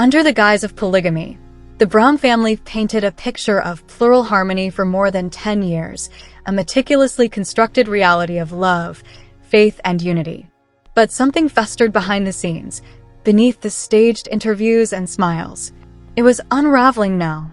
Under the guise of polygamy, the Brown family painted a picture of plural harmony for more than 10 years, a meticulously constructed reality of love, faith, and unity. But something festered behind the scenes, beneath the staged interviews and smiles. It was unraveling now.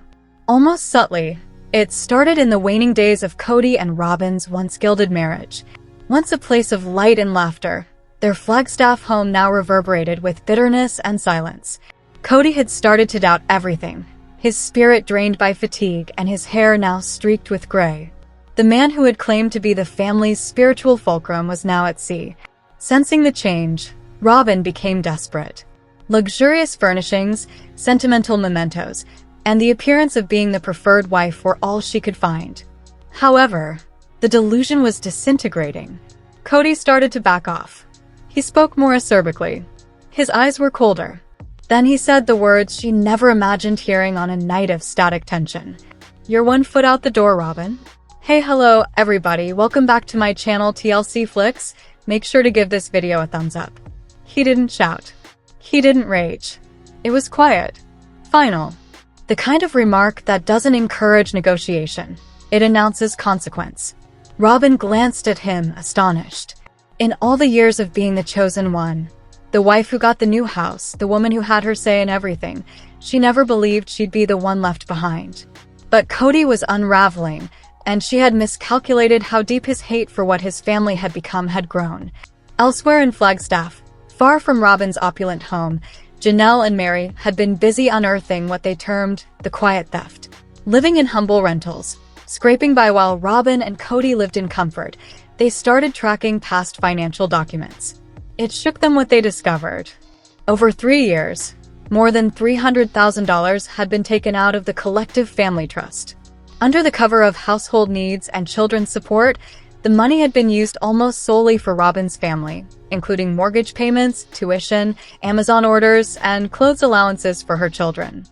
Almost subtly, it started in the waning days of Kody and Robyn's once gilded marriage. Once a place of light and laughter, their Flagstaff home now reverberated with bitterness and silence. Kody had started to doubt everything, his spirit drained by fatigue and his hair now streaked with gray. The man who had claimed to be the family's spiritual fulcrum was now at sea. Sensing the change, Robyn became desperate. Luxurious furnishings, sentimental mementos, and the appearance of being the preferred wife were all she could find. However, the delusion was disintegrating. Kody started to back off. He spoke more acerbically. His eyes were colder. Then he said the words she never imagined hearing on a night of static tension. "You're 1 foot out the door, Robyn." Hey, hello, everybody. Welcome back to my channel, TLC Flicks. Make sure to give this video a thumbs up. He didn't shout. He didn't rage. It was quiet. Final. The kind of remark that doesn't encourage negotiation. It announces consequence. Robyn glanced at him, astonished. In all the years of being the chosen one, the wife who got the new house, the woman who had her say in everything, she never believed she'd be the one left behind. But Kody was unraveling, and she had miscalculated how deep his hate for what his family had become had grown. Elsewhere in Flagstaff, far from Robyn's opulent home, Janelle and Meri had been busy unearthing what they termed the quiet theft. Living in humble rentals, scraping by while Robyn and Kody lived in comfort, they started tracking past financial documents. It shook them what they discovered. Over 3 years, more than $300,000 had been taken out of the collective family trust. Under the cover of household needs and children's support, the money had been used almost solely for Robyn's family, including mortgage payments, tuition, Amazon orders, and clothes allowances for her children.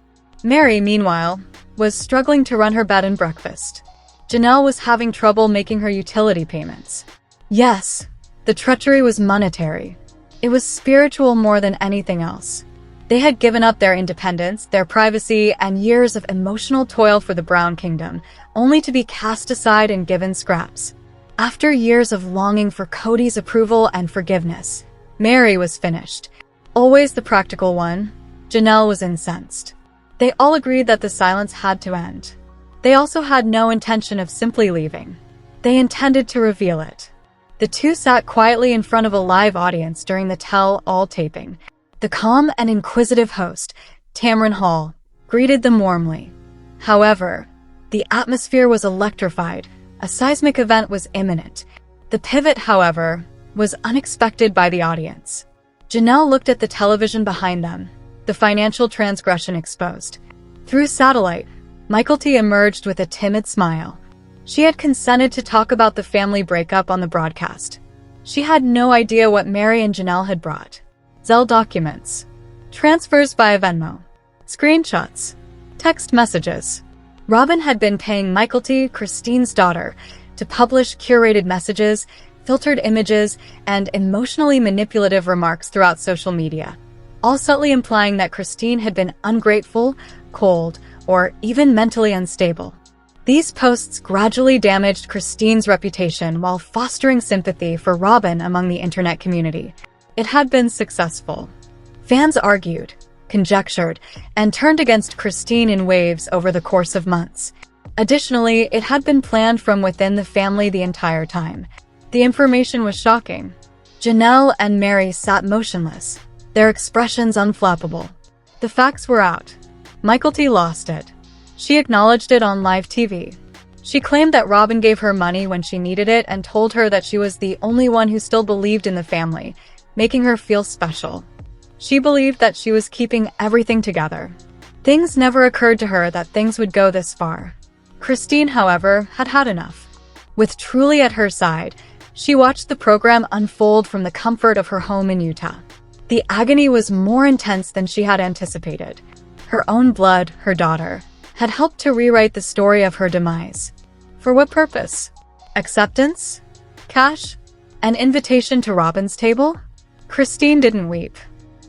Meri, meanwhile, was struggling to run her bed and breakfast. Janelle was having trouble making her utility payments. Yes, the treachery was monetary. It was spiritual more than anything else. They had given up their independence, their privacy, and years of emotional toil for the Brown Kingdom, only to be cast aside and given scraps. After years of longing for Kody's approval and forgiveness, Meri was finished. Always the practical one, Janelle was incensed. They all agreed that the silence had to end. They also had no intention of simply leaving. They intended to reveal it. The two sat quietly in front of a live audience during the tell-all taping. The calm and inquisitive host, Tamron Hall, greeted them warmly. However, the atmosphere was electrified. A seismic event was imminent. The pivot, however, was unexpected by the audience. Janelle looked at the television behind them, the financial transgression exposed. Through satellite, Mykelti emerged with a timid smile. She had consented to talk about the family breakup on the broadcast. She had no idea what Meri and Janelle had brought. Zelle documents, transfers via Venmo, screenshots, text messages. Robyn had been paying Mykelti, Christine's daughter, to publish curated messages, filtered images, and emotionally manipulative remarks throughout social media, all subtly implying that Christine had been ungrateful, cold, or even mentally unstable. These posts gradually damaged Christine's reputation while fostering sympathy for Robyn among the internet community. It had been successful. Fans argued, conjectured, and turned against Christine in waves over the course of months. Additionally, it had been planned from within the family the entire time. The information was shocking. Janelle and Meri sat motionless, their expressions unflappable. The facts were out. Mykelti lost it. She acknowledged it on live TV. She claimed that Robyn gave her money when she needed it and told her that she was the only one who still believed in the family, making her feel special. She believed that she was keeping everything together. Things never occurred to her that things would go this far. Christine, however, had had enough. With Truly at her side, she watched the program unfold from the comfort of her home in Utah. The agony was more intense than she had anticipated. Her own blood, her daughter, had helped to rewrite the story of her demise. For what purpose? Acceptance? Cash? An invitation to Robyn's table? Christine didn't weep.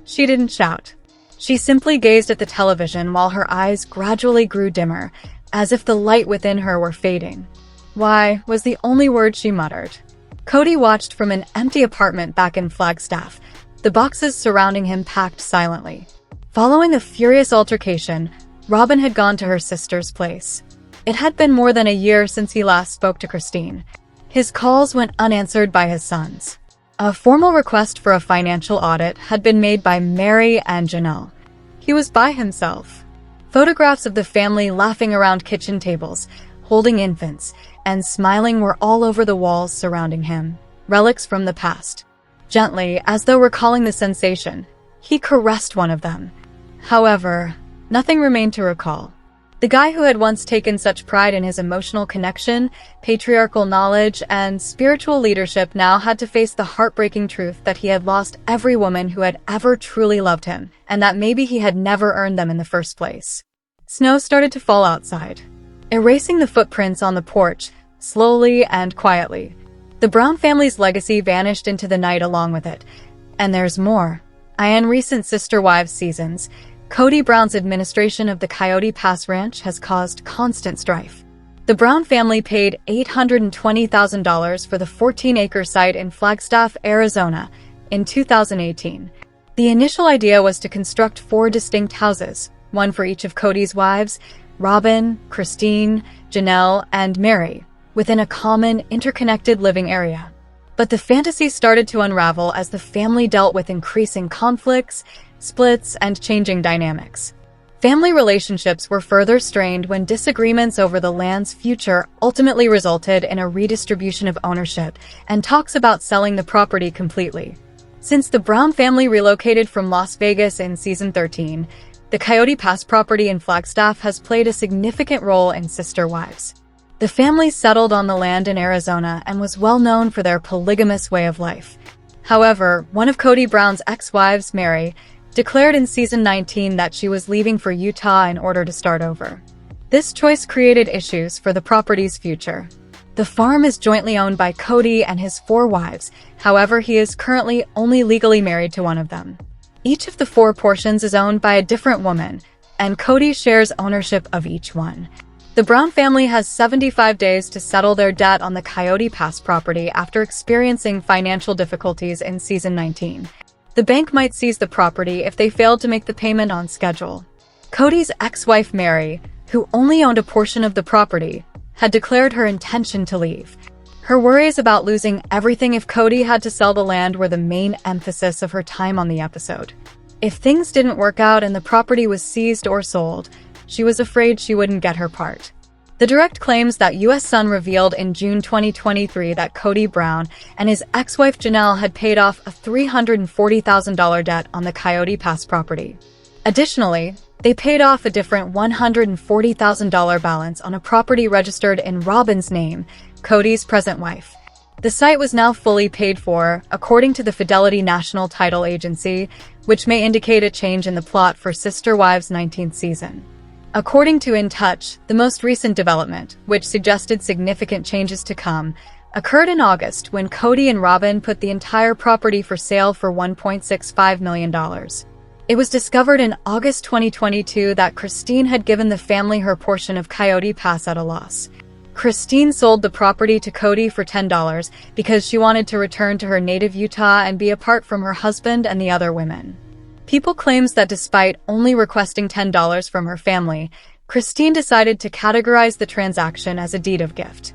She didn't shout. She simply gazed at the television while her eyes gradually grew dimmer, as if the light within her were fading. "Why?" was the only word she muttered. Kody watched from an empty apartment back in Flagstaff, the boxes surrounding him packed silently. Following a furious altercation, Robyn had gone to her sister's place. It had been more than a year since he last spoke to Christine. His calls went unanswered by his sons. A formal request for a financial audit had been made by Meri and Janelle. He was by himself. Photographs of the family laughing around kitchen tables, holding infants, and smiling were all over the walls surrounding him, relics from the past. Gently, as though recalling the sensation, he caressed one of them. However, nothing remained to recall. The guy who had once taken such pride in his emotional connection, patriarchal knowledge, and spiritual leadership now had to face the heartbreaking truth that he had lost every woman who had ever truly loved him, and that maybe he had never earned them in the first place. Snow started to fall outside, erasing the footprints on the porch, slowly and quietly. The Brown family's legacy vanished into the night along with it. And there's more. In recent Sister Wives seasons, Kody Brown's administration of the Coyote Pass ranch has caused constant strife. The Brown family paid $820,000 for the 14-acre site in Flagstaff, Arizona, in 2018. The initial idea was to construct 4 distinct houses, one for each of Kody's wives, Robyn, Christine, Janelle, and Meri, within a common, interconnected living area. But the fantasy started to unravel as the family dealt with increasing conflicts, splits, and changing dynamics. Family relationships were further strained when disagreements over the land's future ultimately resulted in a redistribution of ownership and talks about selling the property completely. Since the Brown family relocated from Las Vegas in season 13, the Coyote Pass property in Flagstaff has played a significant role in Sister Wives. The family settled on the land in Arizona and was well known for their polygamous way of life. However, one of Kody Brown's ex-wives, Meri, declared in season 19 that she was leaving for Utah in order to start over. This choice created issues for the property's future. The farm is jointly owned by Kody and his 4 wives, however he is currently only legally married to one of them. Each of the 4 portions is owned by a different woman, and Kody shares ownership of each one. The Brown family has 75 days to settle their debt on the Coyote Pass property after experiencing financial difficulties in season 19. The bank might seize the property if they failed to make the payment on schedule. Kody's ex-wife Meri, who only owned a portion of the property, had declared her intention to leave. Her worries about losing everything if Kody had to sell the land were the main emphasis of her time on the episode. If things didn't work out and the property was seized or sold, she was afraid she wouldn't get her part. The direct claims that U.S. Sun revealed in June 2023 that Kody Brown and his ex-wife Janelle had paid off a $340,000 debt on the Coyote Pass property. Additionally, they paid off a different $140,000 balance on a property registered in Robyn's name, Kody's present wife. The site was now fully paid for, according to the Fidelity National Title Agency, which may indicate a change in the plot for Sister Wives' 19th season. According to In Touch, the most recent development, which suggested significant changes to come, occurred in August when Kody and Robyn put the entire property for sale for $1.65 million. It was discovered in August 2022 that Christine had given the family her portion of Coyote Pass at a loss. Christine sold the property to Kody for $10 because she wanted to return to her native Utah and be apart from her husband and the other women. People claims that despite only requesting $10 from her family, Christine decided to categorize the transaction as a deed of gift.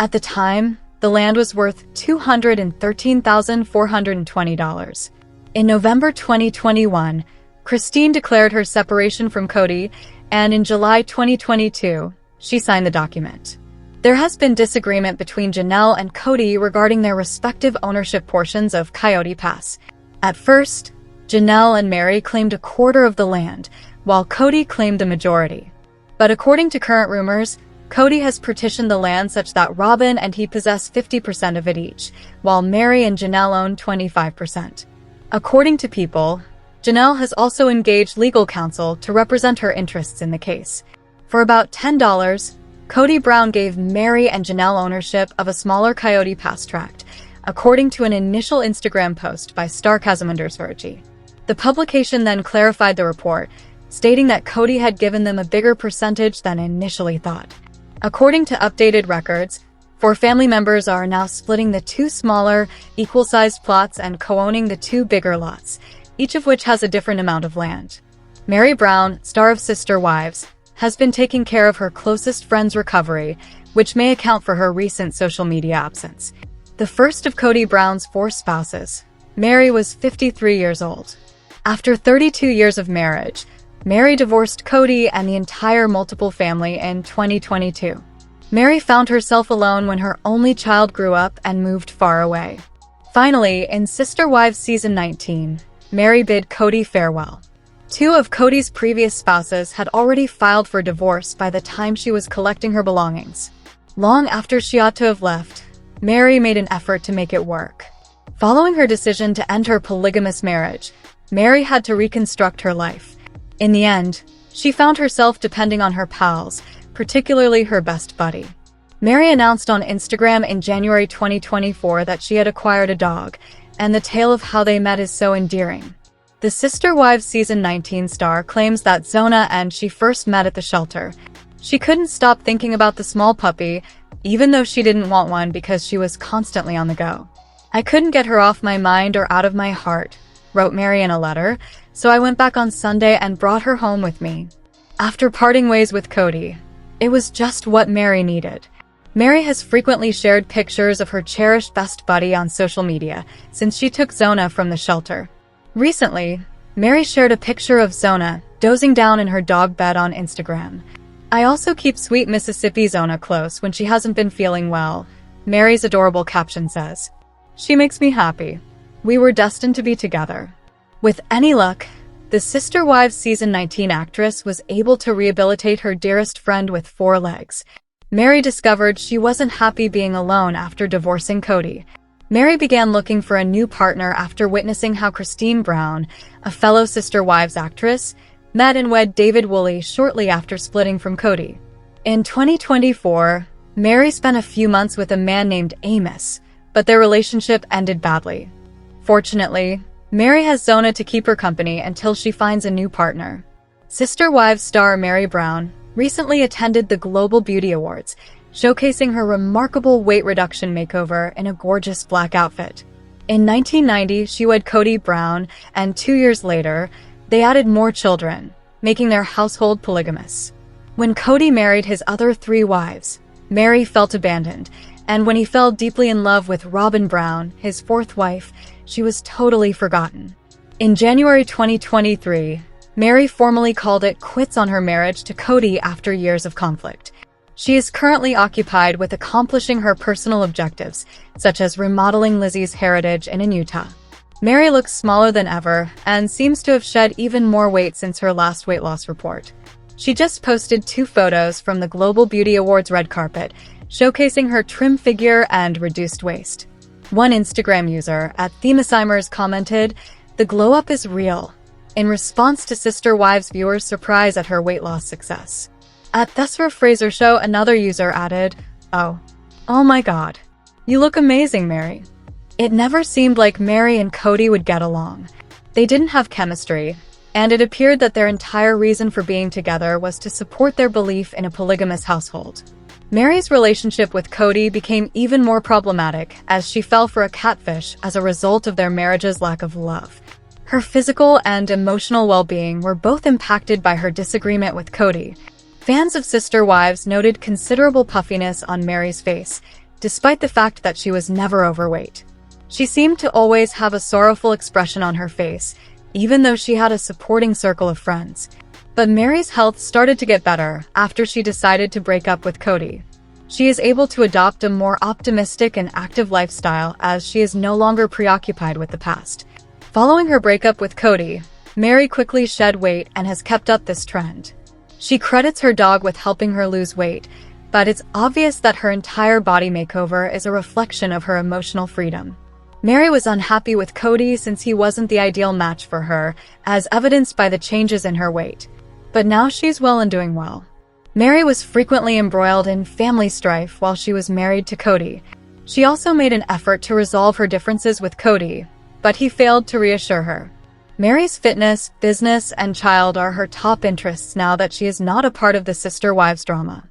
At the time, the land was worth $213,420. In November 2021, Christine declared her separation from Kody, and in July 2022, she signed the document. There has been disagreement between Janelle and Kody regarding their respective ownership portions of Coyote Pass. At first, Janelle and Meri claimed a quarter of the land, while Kody claimed the majority. But according to current rumors, Kody has partitioned the land such that Robyn and he possess 50% of it each, while Meri and Janelle own 25%. According to People, Janelle has also engaged legal counsel to represent her interests in the case. For about $10, Kody Brown gave Meri and Janelle ownership of a smaller Coyote Pass tract, according to an initial Instagram post by Starkazamundursurgi. The publication then clarified the report, stating that Kody had given them a bigger percentage than initially thought. According to updated records, 4 family members are now splitting the 2 smaller, equal-sized plots and co-owning the 2 bigger lots, each of which has a different amount of land. Meri Brown, star of Sister Wives, has been taking care of her closest friend's recovery, which may account for her recent social media absence. The first of Kody Brown's 4 spouses, Meri, was 53 years old. After 32 years of marriage, Meri divorced Kody and the entire multiple family in 2022. Meri found herself alone when her only child grew up and moved far away. Finally, in Sister Wives Season 19, Meri bid Kody farewell. 2 of Kody's previous spouses had already filed for divorce by the time she was collecting her belongings. Long after she ought to have left, Meri made an effort to make it work. Following her decision to end her polygamous marriage, Meri had to reconstruct her life. In the end, she found herself depending on her pals, particularly her best buddy. Meri announced on Instagram in January 2024 that she had acquired a dog, and the tale of how they met is so endearing. The Sister Wives Season 19 star claims that Zona and she first met at the shelter. She couldn't stop thinking about the small puppy, even though she didn't want one because she was constantly on the go. "I couldn't get her off my mind or out of my heart," wrote Meri in a letter, "so I went back on Sunday and brought her home with me." After parting ways with Kody, it was just what Meri needed. Meri has frequently shared pictures of her cherished best buddy on social media since she took Zona from the shelter. Recently, Meri shared a picture of Zona dozing down in her dog bed on Instagram. "I also keep sweet Mississippi Zona close when she hasn't been feeling well," Meri's adorable caption says. "She makes me happy. We were destined to be together." With any luck, the Sister Wives Season 19 actress was able to rehabilitate her dearest friend with 4 legs. Meri discovered she wasn't happy being alone after divorcing Kody. Meri began looking for a new partner after witnessing how Christine Brown, a fellow Sister Wives actress, met and wed David Woolley shortly after splitting from Kody. In 2024, Meri spent a few months with a man named Amos, but their relationship ended badly. Fortunately, Meri has Zona to keep her company until she finds a new partner. Sister Wives star Meri Brown recently attended the Global Beauty Awards, showcasing her remarkable weight reduction makeover in a gorgeous black outfit. In 1990, she wed Kody Brown, and 2 years later, they added more children, making their household polygamous. When Kody married his other 3 wives, Meri felt abandoned, and when he fell deeply in love with Robyn Brown, his 4th wife, she was totally forgotten. In January 2023, Meri formally called it quits on her marriage to Kody after years of conflict. She is currently occupied with accomplishing her personal objectives, such as remodeling Lizzie's heritage in Utah. Meri looks smaller than ever and seems to have shed even more weight since her last weight loss report. She just posted 2 photos from the Global Beauty Awards red carpet, showcasing her trim figure and reduced waist. One Instagram user, @Themesimers, commented, "The glow-up is real," in response to Sister Wives viewers' surprise at her weight loss success. At Thesra Fraser Show, another user added, Oh my god. You look amazing, Meri." It never seemed like Meri and Kody would get along. They didn't have chemistry, and it appeared that their entire reason for being together was to support their belief in a polygamous household. Meri's relationship with Kody became even more problematic as she fell for a catfish as a result of their marriage's lack of love. Her physical and emotional well-being were both impacted by her disagreement with Kody. Fans of Sister Wives noted considerable puffiness on Meri's face, despite the fact that she was never overweight. She seemed to always have a sorrowful expression on her face, even though she had a supporting circle of friends. But Meri's health started to get better after she decided to break up with Kody. She is able to adopt a more optimistic and active lifestyle as she is no longer preoccupied with the past. Following her breakup with Kody, Meri quickly shed weight and has kept up this trend. She credits her dog with helping her lose weight, but it's obvious that her entire body makeover is a reflection of her emotional freedom. Meri was unhappy with Kody since he wasn't the ideal match for her, as evidenced by the changes in her weight. But now she's well and doing well. Meri was frequently embroiled in family strife while she was married to Kody. She also made an effort to resolve her differences with Kody, but he failed to reassure her. Meri's fitness, business, and child are her top interests now that she is not a part of the sister wives drama.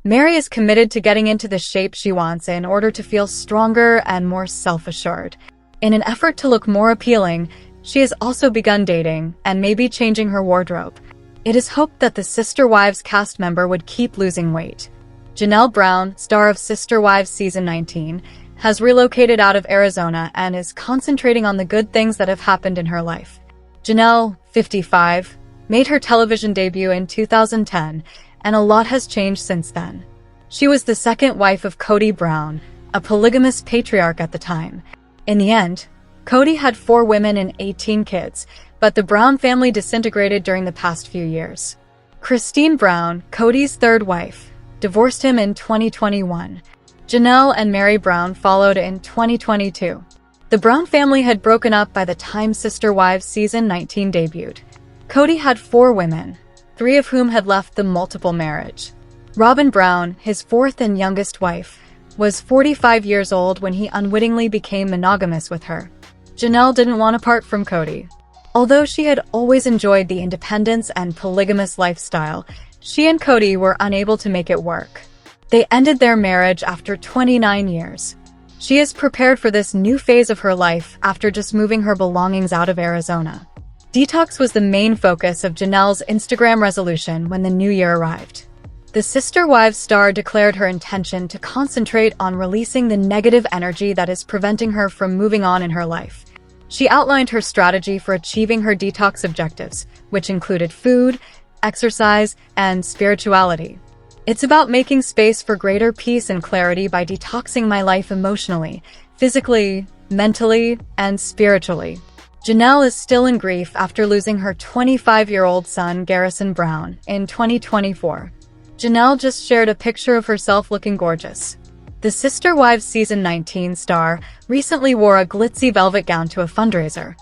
Meri is committed to getting into the shape she wants in order to feel stronger and more self-assured. In an effort to look more appealing, she has also begun dating and may be changing her wardrobe. It is hoped that the Sister Wives cast member would keep losing weight. Janelle Brown, star of Sister Wives Season 19, has relocated out of Arizona and is concentrating on the good things that have happened in her life. Janelle, 55, made her television debut in 2010, and a lot has changed since then. She was the second wife of Kody Brown, a polygamous patriarch at the time. In the end, Kody had 4 women and 18 kids, but the Brown family disintegrated during the past few years. Christine Brown, Kody's third wife, divorced him in 2021. Janelle and Meri Brown followed in 2022. The Brown family had broken up by the time Sister Wives Season 19 debuted. Kody had 4 women, 3 of whom had left the multiple marriage. Robyn Brown, his 4th and youngest wife, was 45 years old when he unwittingly became monogamous with her. Janelle didn't want to part from Kody. Although she had always enjoyed the independence and polygamous lifestyle, she and Kody were unable to make it work. They ended their marriage after 29 years. She is prepared for this new phase of her life after just moving her belongings out of Arizona. Detox was the main focus of Janelle's Instagram resolution when the new year arrived. The Sister Wives star declared her intention to concentrate on releasing the negative energy that is preventing her from moving on in her life. She outlined her strategy for achieving her detox objectives, which included food, exercise, and spirituality. It's about making space for greater peace and clarity by detoxing my life emotionally, physically, mentally, and spiritually. Janelle is still in grief after losing her 25-year-old son, Garrison Brown, in 2024. Janelle just shared a picture of herself looking gorgeous. The Sister Wives Season 19 star recently wore a glitzy velvet gown to a fundraiser.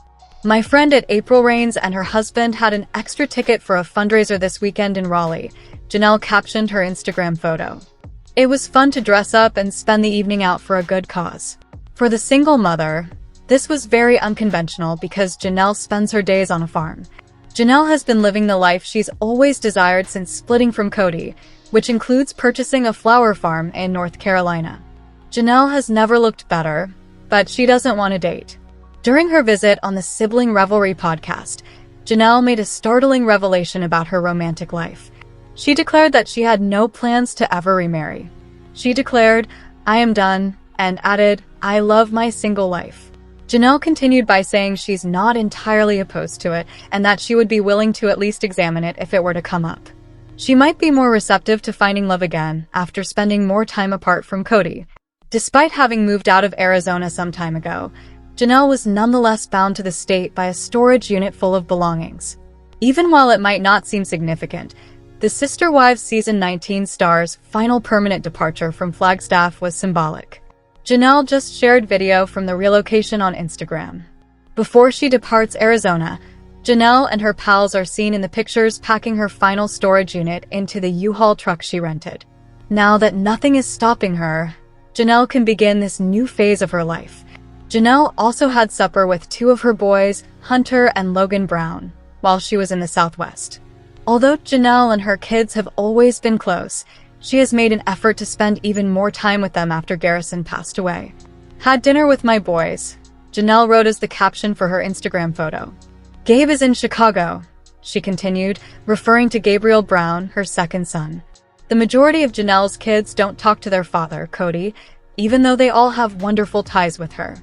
My friend at April Rains and her husband had an extra ticket for a fundraiser this weekend in Raleigh, Janelle captioned her Instagram photo. It was fun to dress up and spend the evening out for a good cause. For the single mother, this was very unconventional because Janelle spends her days on a farm. Janelle has been living the life she's always desired since splitting from Kody, which includes purchasing a flower farm in North Carolina. Janelle has never looked better, but she doesn't want to date. During her visit on the Sibling Revelry podcast, Janelle made a startling revelation about her romantic life. She declared that she had no plans to ever remarry. She declared, "I am done," and added, "I love my single life." Janelle continued by saying she's not entirely opposed to it and that she would be willing to at least examine it if it were to come up. She might be more receptive to finding love again after spending more time apart from Kody. Despite having moved out of Arizona some time ago, Janelle was nonetheless bound to the state by a storage unit full of belongings. Even while it might not seem significant, the Sister Wives Season 19 star's final permanent departure from Flagstaff was symbolic. Janelle just shared video from the relocation on Instagram. Before she departs Arizona, Janelle and her pals are seen in the pictures packing her final storage unit into the U-Haul truck she rented. Now that nothing is stopping her, Janelle can begin this new phase of her life. Janelle also had supper with 2 of her boys, Hunter and Logan Brown, while she was in the Southwest. Although Janelle and her kids have always been close, she has made an effort to spend even more time with them after Garrison passed away. "Had dinner with my boys," Janelle wrote as the caption for her Instagram photo. "Gabe is in Chicago," she continued, referring to Gabriel Brown, her second son. The majority of Janelle's kids don't talk to their father, Kody, even though they all have wonderful ties with her.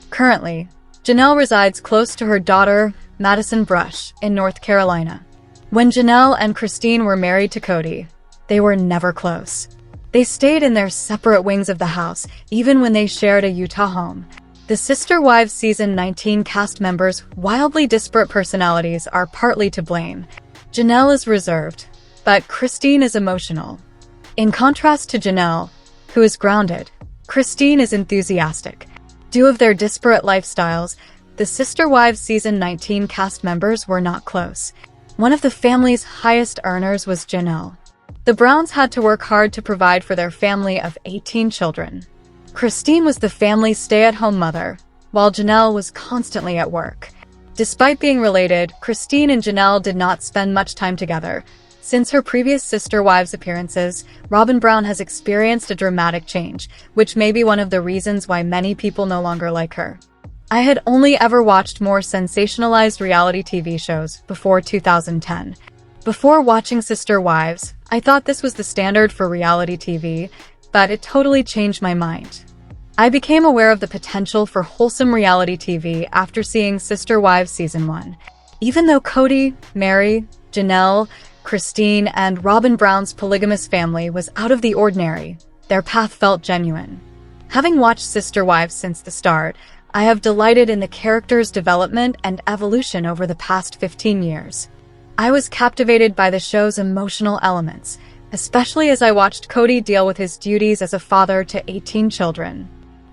Currently, Janelle resides close to her daughter, Madison Brush, in North Carolina. When Janelle and Christine were married to Kody, they were never close. They stayed in their separate wings of the house, even when they shared a Utah home. The Sister Wives Season 19 cast members' wildly disparate personalities are partly to blame. Janelle is reserved, but Christine is emotional. In contrast to Janelle, who is grounded, Christine is enthusiastic. Due to their disparate lifestyles, the Sister Wives Season 19 cast members were not close. One of the family's highest earners was Janelle. The Browns had to work hard to provide for their family of 18 children. Christine was the family's stay-at-home mother, while Janelle was constantly at work. Despite being related, Christine and Janelle did not spend much time together. Since her previous Sister Wives appearances, Robyn Brown has experienced a dramatic change, which may be one of the reasons why many people no longer like her. I had only ever watched more sensationalized reality TV shows before 2010. Before watching Sister Wives, I thought this was the standard for reality TV, but it totally changed my mind. I became aware of the potential for wholesome reality TV after seeing Sister Wives Season 1. Even though Kody, Meri, Janelle, Christine, and Robyn Brown's polygamous family was out of the ordinary, their path felt genuine. Having watched Sister Wives since the start, I have delighted in the characters' development and evolution over the past 15 years. I was captivated by the show's emotional elements, especially as I watched Kody deal with his duties as a father to 18 children.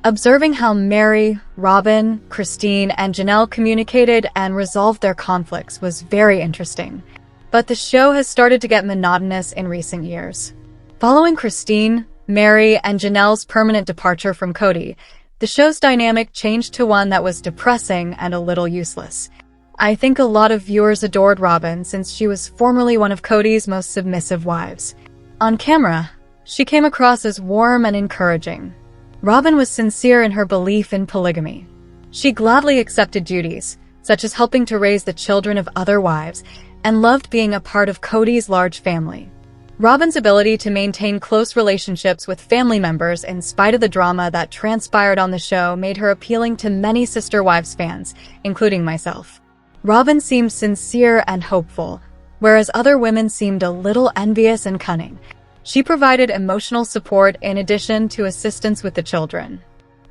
Observing how Meri, Robyn, Christine, and Janelle communicated and resolved their conflicts was very interesting. But the show has started to get monotonous in recent years. Following Christine, Meri, and Janelle's permanent departure from Kody, the show's dynamic changed to one that was depressing and a little useless. I think a lot of viewers adored Robyn since she was formerly one of Kody's most submissive wives. On camera, she came across as warm and encouraging. Robyn was sincere in her belief in polygamy. She gladly accepted duties, such as helping to raise the children of other wives, and loved being a part of Kody's large family. Robyn's ability to maintain close relationships with family members in spite of the drama that transpired on the show made her appealing to many Sister Wives fans, including myself. Robyn seemed sincere and hopeful, whereas other women seemed a little envious and cunning. She provided emotional support in addition to assistance with the children.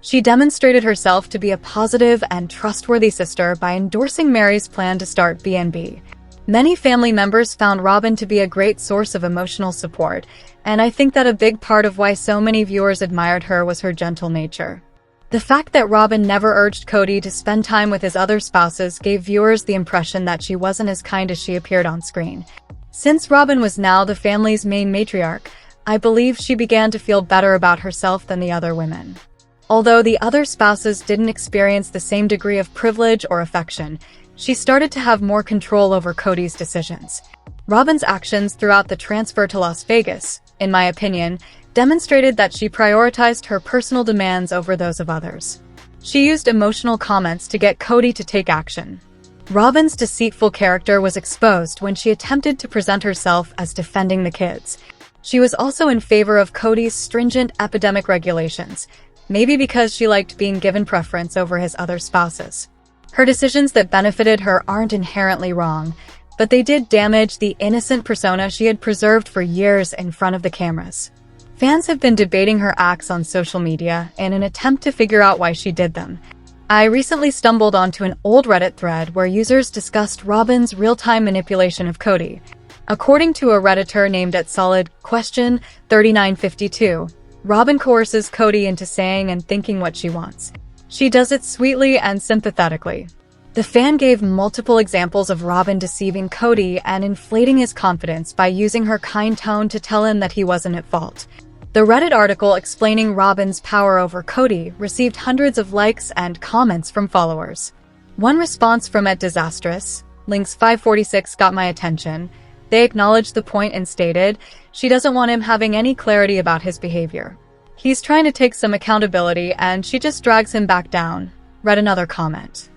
She demonstrated herself to be a positive and trustworthy sister by endorsing Meri's plan to start B&B. Many family members found Robyn to be a great source of emotional support, and I think that a big part of why so many viewers admired her was her gentle nature. The fact that Robyn never urged Kody to spend time with his other spouses gave viewers the impression that she wasn't as kind as she appeared on screen. Since Robyn was now the family's main matriarch, I believe she began to feel better about herself than the other women. Although the other spouses didn't experience the same degree of privilege or affection, she started to have more control over Kody's decisions. Robyn's actions throughout the transfer to Las Vegas, in my opinion, demonstrated that she prioritized her personal demands over those of others. She used emotional comments to get Kody to take action. Robyn's deceitful character was exposed when she attempted to present herself as defending the kids. She was also in favor of Kody's stringent epidemic regulations, maybe because she liked being given preference over his other spouses. Her decisions that benefited her aren't inherently wrong, but they did damage the innocent persona she had preserved for years in front of the cameras. Fans have been debating her acts on social media in an attempt to figure out why she did them. I recently stumbled onto an old Reddit thread where users discussed Robyn's real-time manipulation of Kody. According to a Redditor named @solid3952, Robyn coerces Kody into saying and thinking what she wants. She does it sweetly and sympathetically. The fan gave multiple examples of Robyn deceiving Kody and inflating his confidence by using her kind tone to tell him that he wasn't at fault. The Reddit article explaining Robyn's power over Kody received hundreds of likes and comments from followers. One response from @disastrous, links 546 got my attention. They acknowledged the point and stated, she doesn't want him having any clarity about his behavior. He's trying to take some accountability and she just drags him back down. Read another comment.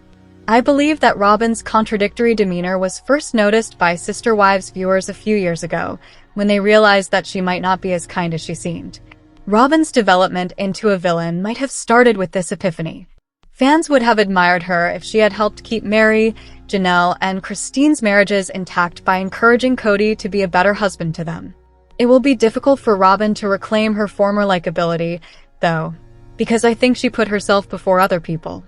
I believe that Robyn's contradictory demeanor was first noticed by Sister Wives viewers a few years ago, when they realized that she might not be as kind as she seemed. Robyn's development into a villain might have started with this epiphany. Fans would have admired her if she had helped keep Meri, Janelle, and Christine's marriages intact by encouraging Kody to be a better husband to them. It will be difficult for Robyn to reclaim her former likability, though, because I think she put herself before other people.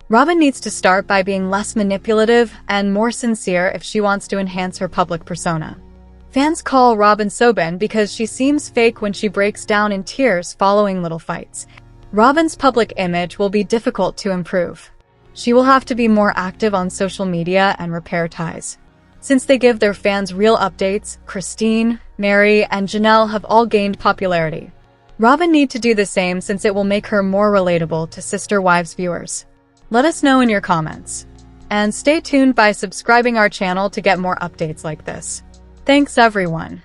Robyn needs to start by being less manipulative and more sincere if she wants to enhance her public persona. Fans call Robyn Sobin because she seems fake when she breaks down in tears following little fights. Robyn's public image will be difficult to improve. She will have to be more active on social media and repair ties. Since they give their fans real updates, Christine, Meri, and Janelle have all gained popularity. Robyn needs to do the same since it will make her more relatable to Sister Wives viewers. Let us know in your comments. And stay tuned by subscribing our channel to get more updates like this. Thanks everyone.